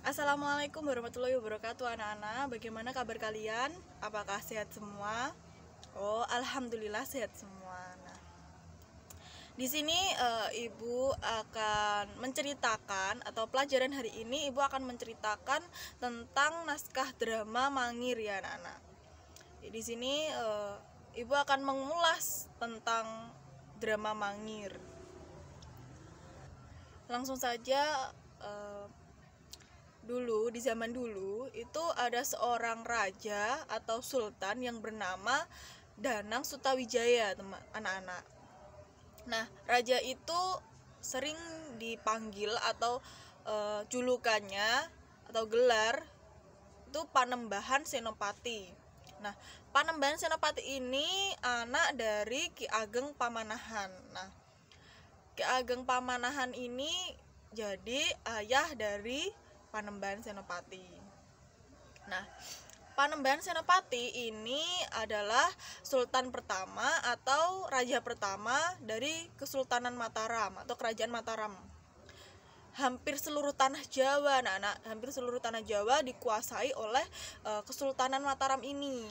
Assalamualaikum warahmatullahi wabarakatuh anak-anak. Bagaimana kabar kalian? Apakah sehat semua? Oh, alhamdulillah sehat semua. Nah, di sini Ibu akan menceritakan atau pelajaran hari ini Ibu akan menceritakan tentang naskah drama Mangir ya anak-anak. Di sini Ibu akan mengulas tentang drama Mangir. Langsung saja. Dulu, di zaman dulu itu ada seorang raja atau sultan yang bernama Danang Sutawijaya, anak-anak. Nah, raja itu sering dipanggil atau julukannya atau gelar itu Panembahan Senopati. Nah, Panembahan Senopati ini anak dari Ki Ageng Pamanahan. Nah, Ki Ageng Pamanahan ini jadi ayah dari Panembahan Senopati. Nah, Panembahan Senopati ini adalah sultan pertama atau raja pertama dari Kesultanan Mataram atau Kerajaan Mataram. Hampir seluruh tanah Jawa, hampir seluruh tanah Jawa dikuasai oleh Kesultanan Mataram ini.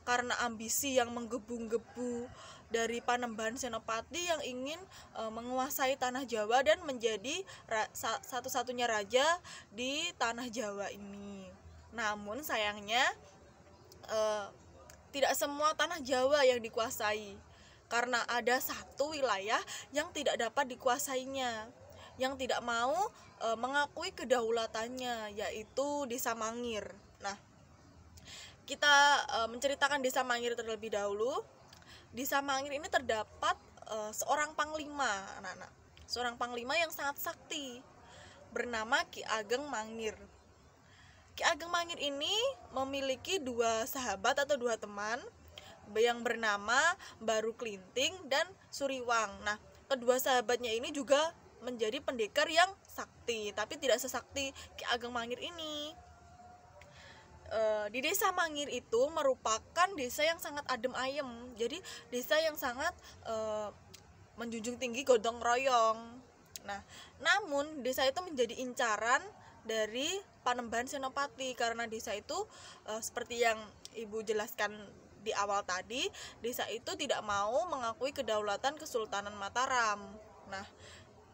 Karena ambisi yang menggebu-gebu dari Panembahan Senopati yang ingin menguasai tanah Jawa dan menjadi satu-satunya raja di tanah Jawa ini. Namun sayangnya tidak semua tanah Jawa yang dikuasai, karena ada satu wilayah yang tidak dapat dikuasainya, yang tidak mau mengakui kedaulatannya, yaitu Desa Mangir. Nah, kita menceritakan Desa Mangir terlebih dahulu. Desa Mangir ini terdapat seorang panglima, anak-anak. Seorang panglima yang sangat sakti, bernama Ki Ageng Mangir. Ki Ageng Mangir ini memiliki dua sahabat atau dua teman yang bernama Baru Klinting dan Suriwang. Nah, kedua sahabatnya ini juga menjadi pendekar yang sakti, tapi tidak sesakti Ki Ageng Mangir ini. Di Desa Mangir itu merupakan desa yang sangat adem ayem, jadi desa yang sangat menjunjung tinggi gotong royong. Nah, namun desa itu menjadi incaran dari Panembahan Senopati karena desa itu seperti yang Ibu jelaskan di awal tadi, desa itu tidak mau mengakui kedaulatan Kesultanan Mataram. Nah,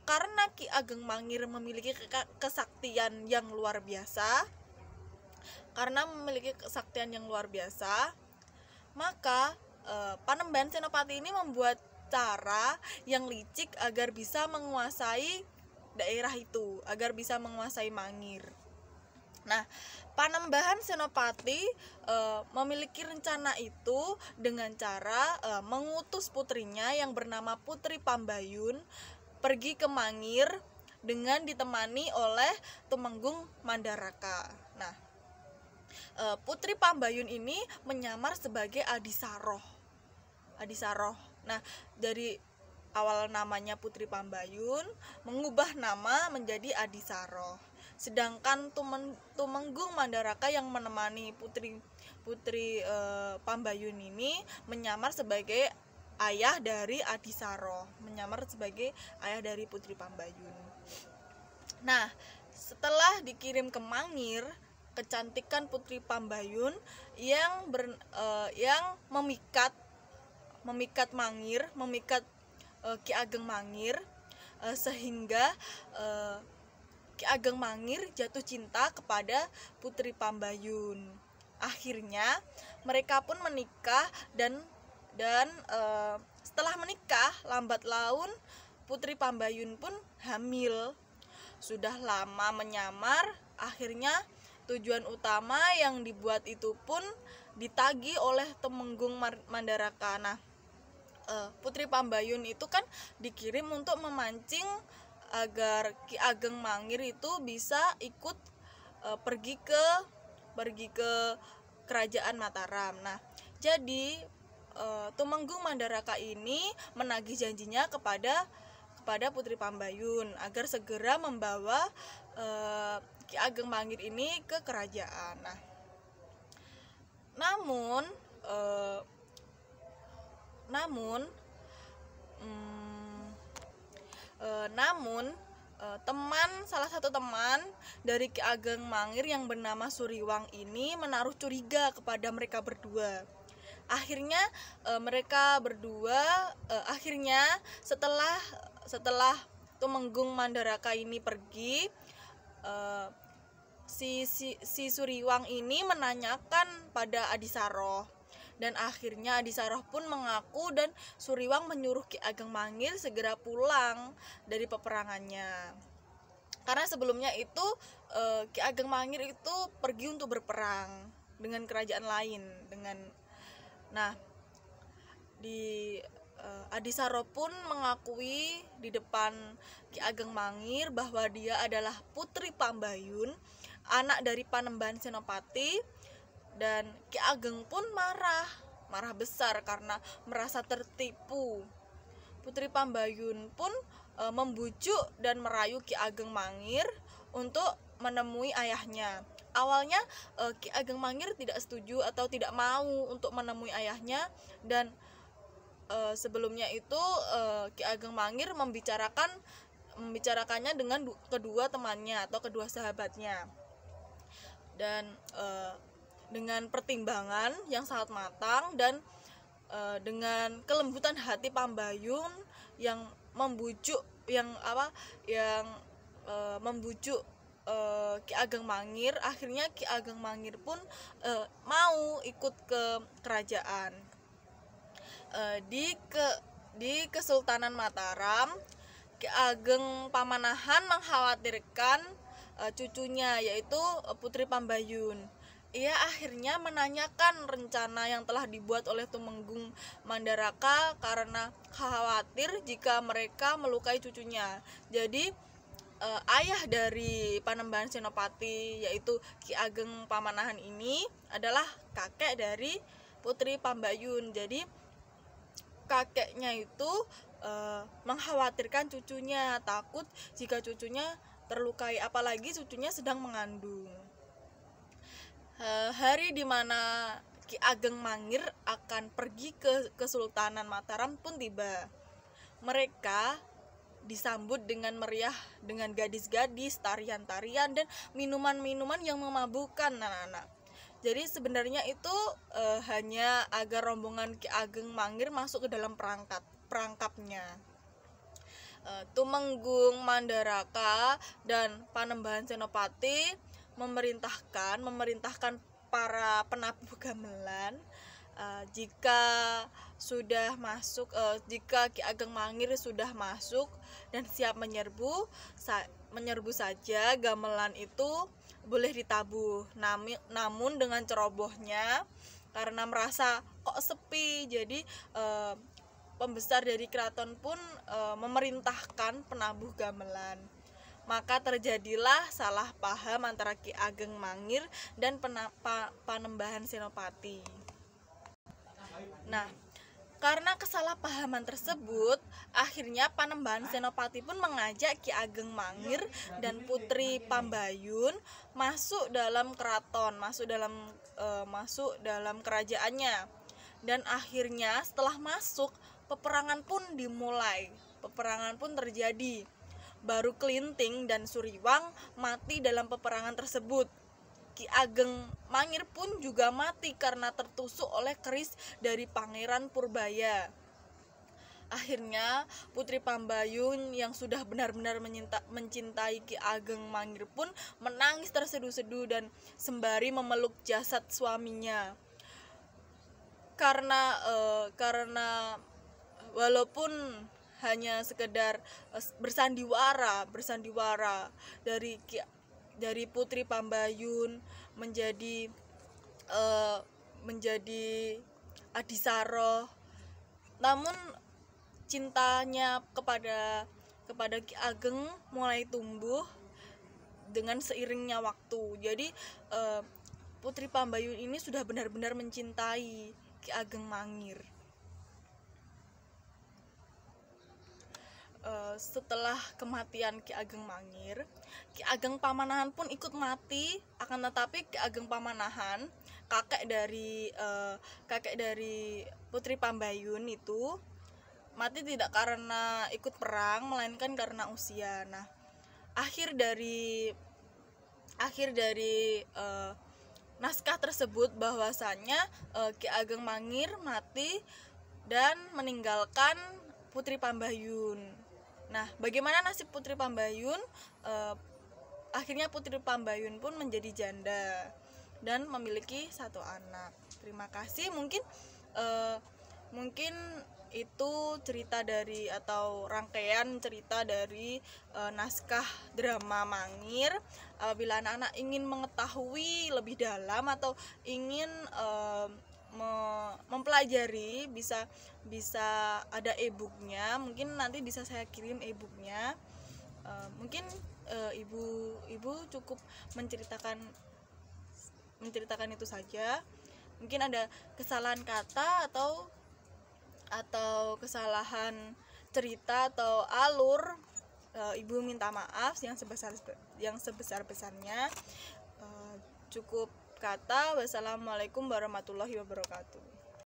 karena Ki Ageng Mangir memiliki kesaktian yang luar biasa, maka Panembahan Senopati ini membuat cara yang licik agar bisa menguasai daerah itu, agar bisa menguasai Mangir. Nah, Panembahan Senopati memiliki rencana itu dengan cara mengutus putrinya yang bernama Putri Pambayun pergi ke Mangir dengan ditemani oleh Tumenggung Mandaraka. Nah, Putri Pambayun ini menyamar sebagai Adisaroh. Nah, dari awal namanya Putri Pambayun mengubah nama menjadi Adisaroh. Sedangkan Tumenggung Mandaraka yang menemani Putri Pambayun ini menyamar sebagai ayah dari Adisaroh, menyamar sebagai ayah dari Putri Pambayun. Nah, setelah dikirim ke Mangir, kecantikan Putri Pambayun yang memikat Mangir, memikat Ki Ageng Mangir, sehingga Ki Ageng Mangir jatuh cinta kepada Putri Pambayun. Akhirnya mereka pun menikah dan setelah menikah lambat laun Putri Pambayun pun hamil. Sudah lama menyamar, akhirnya tujuan utama yang dibuat itu pun ditagih oleh Tumenggung Mandaraka. Nah, Putri Pambayun itu kan dikirim untuk memancing agar Ki Ageng Mangir itu bisa ikut pergi ke Kerajaan Mataram. Nah, jadi Tumenggung Mandaraka ini menagih janjinya kepada Putri Pambayun agar segera membawa Ki Ageng Mangir ini ke kerajaan. Nah, namun salah satu teman dari Ki Ageng Mangir yang bernama Suriwang ini menaruh curiga kepada mereka berdua. Akhirnya mereka berdua akhirnya setelah Tumenggung Mandaraka ini pergi, si Suriwang ini menanyakan pada Adisaroh, dan akhirnya Adisaroh pun mengaku dan Suriwang menyuruh Ki Ageng Mangir segera pulang dari peperangannya. Karena sebelumnya itu Ki Ageng Mangir itu pergi untuk berperang dengan kerajaan lain. Adisaroh pun mengakui di depan Ki Ageng Mangir bahwa dia adalah putri Pambayun, anak dari Panembahan Senopati. Dan Ki Ageng pun marah besar karena merasa tertipu. Putri Pambayun pun membujuk dan merayu Ki Ageng Mangir untuk menemui ayahnya. Awalnya Ki Ageng Mangir tidak setuju atau tidak mau untuk menemui ayahnya, dan sebelumnya itu Ki Ageng Mangir membicarakannya dengan kedua temannya atau kedua sahabatnya. Dan dengan pertimbangan yang sangat matang dan dengan kelembutan hati Pambayun yang membujuk Ki Ageng Mangir, akhirnya Ki Ageng Mangir pun mau ikut ke kerajaan. Di Kesultanan Mataram, Ki Ageng Pamanahan mengkhawatirkan cucunya, yaitu Putri Pambayun. Ia akhirnya menanyakan rencana yang telah dibuat oleh Tumenggung Mandaraka karena khawatir jika mereka melukai cucunya. Jadi ayah dari Panembahan Senopati, yaitu Ki Ageng Pamanahan ini adalah kakek dari Putri Pambayun. Jadi kakeknya itu mengkhawatirkan cucunya, takut jika cucunya terlukai, apalagi cucunya sedang mengandung. Hari dimana Ki Ageng Mangir akan pergi ke Kesultanan Mataram pun tiba. Mereka disambut dengan meriah dengan gadis-gadis, tarian-tarian, dan minuman-minuman yang memabukkan anak-anak. Jadi sebenarnya itu hanya agar rombongan Ki Ageng Mangir masuk ke dalam perangkapnya. Tumenggung Mandaraka dan Panembahan Senopati memerintahkan para penabuh gamelan, jika Ki Ageng Mangir sudah masuk dan siap menyerbu saja, gamelan itu boleh ditabuh. Namun dengan cerobohnya, karena merasa kok sepi, jadi pembesar dari keraton pun memerintahkan penabuh gamelan. Maka terjadilah salah paham antara Ki Ageng Mangir dan Panembahan Senopati. Nah, karena kesalahpahaman tersebut, akhirnya Panembahan Senopati pun mengajak Ki Ageng Mangir dan Putri Pambayun masuk dalam keraton, masuk dalam kerajaannya. Dan akhirnya setelah masuk, peperangan pun dimulai. Peperangan pun terjadi. Baru Klinting dan Suriwang mati dalam peperangan tersebut. Ki Ageng Mangir pun juga mati karena tertusuk oleh keris dari Pangeran Purbaya. Akhirnya Putri Pambayun yang sudah benar-benar mencintai Ki Ageng Mangir pun menangis terseduh-seduh dan sembari memeluk jasad suaminya. Karena walaupun hanya sekedar bersandiwara dari Putri Pambayun menjadi Adisaroh, namun cintanya kepada Ki Ageng mulai tumbuh dengan seiringnya waktu. Jadi Putri Pambayun ini sudah benar-benar mencintai Ki Ageng Mangir. Setelah kematian Ki Ageng Mangir, Ki Ageng Pamanahan pun ikut mati. Akan tetapi Ki Ageng Pamanahan, kakek dari Putri Pambayun itu, mati tidak karena ikut perang, melainkan karena usia. Nah, akhir dari naskah tersebut bahwasannya Ki Ageng Mangir mati dan meninggalkan Putri Pambayun. Nah, bagaimana nasib Putri Pambayun? Akhirnya Putri Pambayun pun menjadi janda dan memiliki 1 anak. Terima kasih. Mungkin itu cerita dari atau rangkaian cerita dari naskah drama Mangir. Apabila anak-anak ingin mengetahui lebih dalam atau ingin mempelajari, bisa ada e-booknya. Mungkin nanti bisa saya kirim e-booknya. Mungkin ibu cukup menceritakan itu saja. Mungkin ada kesalahan kata atau kesalahan cerita atau alur, ibu minta maaf yang sebesar-besarnya. Cukup kata. Wassalamualaikum warahmatullahi wabarakatuh.